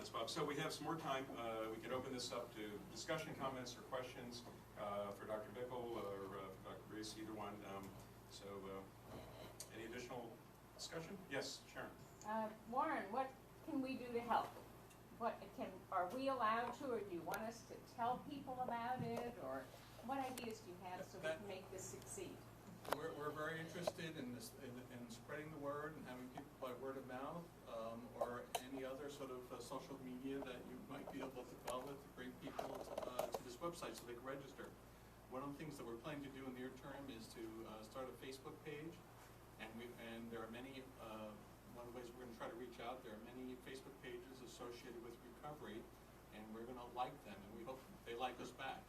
comments, Bob. So we have some more time. We can open this up to discussion, comments, or questions for Dr. Bickel or for Dr. Reese, either one. Any additional discussion? Yes, Sharon. Warren, what can we do to help? Are we allowed to, or do you want us to tell people about it, or what ideas do you have so we can make this succeed? We're very interested in spreading the word and having people by word of mouth or any other sort of social media that you might be able to develop to bring people to this website so they can register. One of the things that we're planning to do in the near term is to start a Facebook page, and there are many. One of the ways we're going to try to reach out, there are many Facebook pages associated with recovery, and we're going to like them, and we hope they like us back.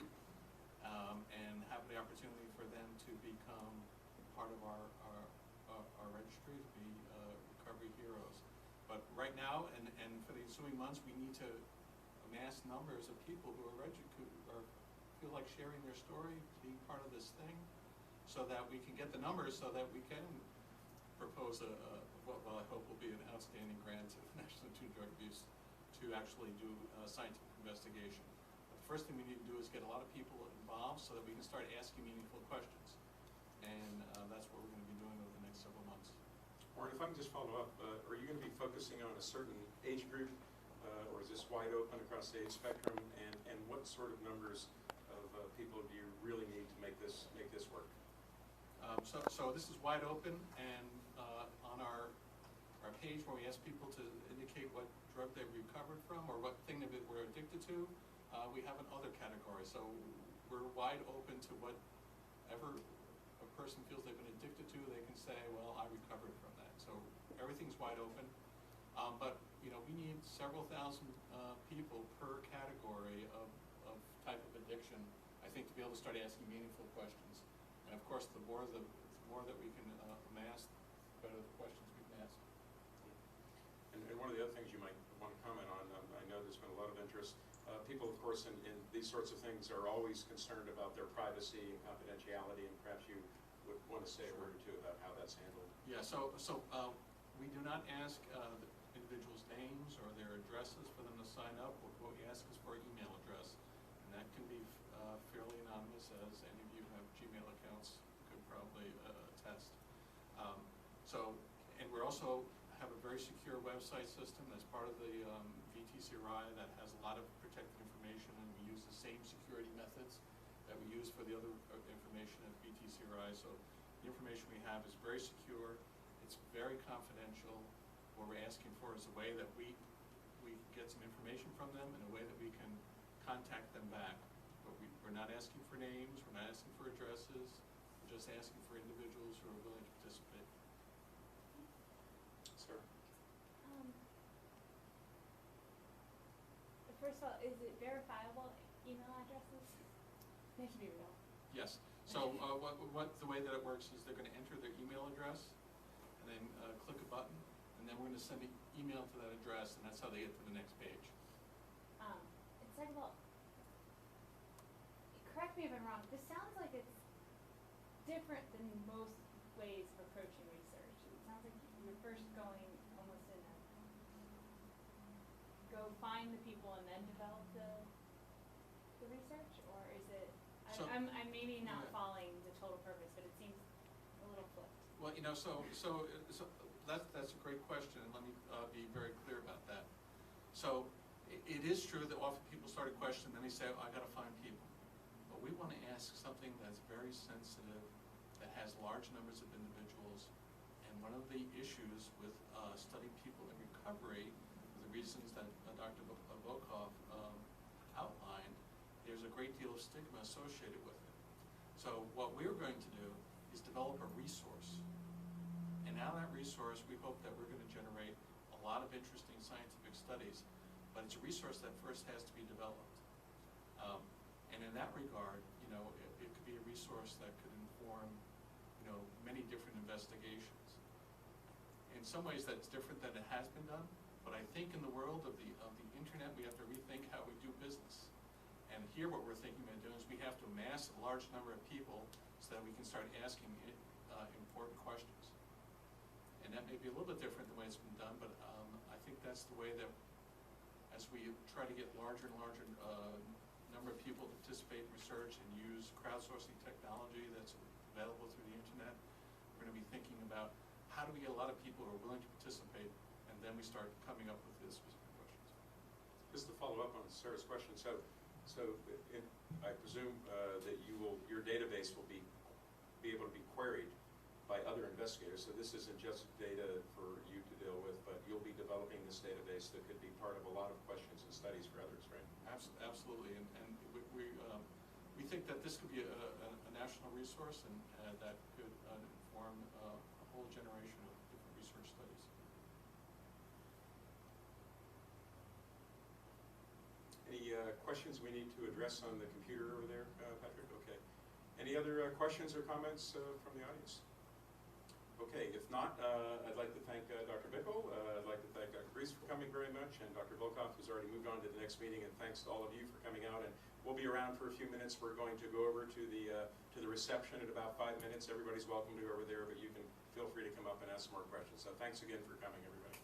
And have the opportunity for them to become part of our registry, to be recovery heroes. But right now, and for the ensuing months, we need to amass numbers of people who are feel like sharing their story, being part of this thing, so that we can get the numbers, so that we can propose what I hope will be an outstanding grant to the National Institute of Drug Abuse to actually do a scientific investigation. The first thing we need to do is get a lot of people involved so that we can start asking meaningful questions. And that's what we're going to be doing over the next several months. Warren, if I can just follow up, are you going to be focusing on a certain age group, or is this wide open across the age spectrum? And what sort of numbers of people do you really need to make this work? So this is wide open, and on our page where we ask people to indicate what drug they've recovered from or what thing they were addicted to, we have an other category. So we're wide open to whatever a person feels they've been addicted to. They can say, well, I recovered from that. So everything's wide open. But we need several thousand people per category of type of addiction, I think, to be able to start asking meaningful questions. And of course, the more that we can amass, the better the questions we can ask. And one of the other things you might want to comment on, I know there's been a lot of interest. People, of course, in these sorts of things are always concerned about their privacy and confidentiality, and perhaps you would want to say a word or two about how that's handled. Yeah, so we do not ask the individuals' names or their addresses for them to sign up. What we ask is for an email address, and that can be fairly anonymous, as any of you who have Gmail accounts could probably attest. And we're also have a very secure website system that's part of the VTCRI that has a lot of protected information, and we use the same security methods that we use for the other information at VTCRI. So the information we have is very secure, it's very confidential. What we're asking for is a way that we get some information from them in a way that we can contact them back. But we're not asking for names, we're not asking for addresses, we're just asking for individuals who are willing to participate. Sir? First of all, is it verifiable email addresses? They should be real. Yes. So the way that it works is they're going to enter their email address and then click a button, and then we're going to send an email to that address, and that's how they get to the next page. And second of all, correct me if I'm wrong, this sounds like it's different than most ways of approaching research. It sounds like you're first going almost in a go find the people and then develop the research, or is it? I'm maybe not following the total purpose, but it seems a little flipped. Well, so that's a great question, and let me be very clear about that. So it is true that often people start a question and then they say, oh, I got to find people. But we want to ask something that's very sensitive, that has large numbers of individuals. And one of the issues with studying people in recovery, for the reasons that Dr. Bickel outlined, there's a great deal of stigma associated with it. So what we're going to do is develop a resource. And out of that resource, we hope that we're going to generate a lot of interesting scientific studies. But it's a resource that first has to be developed. And in that regard, it could be a resource that could inform, many different investigations. In some ways, that's different than it has been done. But I think in the world of the internet, we have to rethink how we do business. And here, what we're thinking about doing is we have to amass a large number of people so that we can start asking important questions. And that may be a little bit different than the way it's been done, but I think that's the way that as we try to get larger and larger number of people to participate in research and use crowdsourcing technology that's available through the internet, we're going to be thinking about how do we get a lot of people who are willing to participate, and then we start coming up with the specific questions. Just to follow up on Sarah's question, I presume that your database will be able to be queried by other investigators. So this isn't just data for you to deal with, but you'll be developing this database that could be part of a lot of questions and studies for others, right? Absolutely, and we think that this could be a national resource, and that could inform a whole generation of different research studies. Any questions we need to address on the computer over there, Patrick? Okay. Any other questions or comments from the audience? Okay, if not, I'd like to thank Dr. Bickel, I'd like to thank Dr. Reese for coming very much, and Dr. Volkoff, who's already moved on to the next meeting, and thanks to all of you for coming out. And we'll be around for a few minutes. We're going to go over to the reception in about 5 minutes. Everybody's welcome to go over there, but you can feel free to come up and ask more questions. So thanks again for coming, everybody.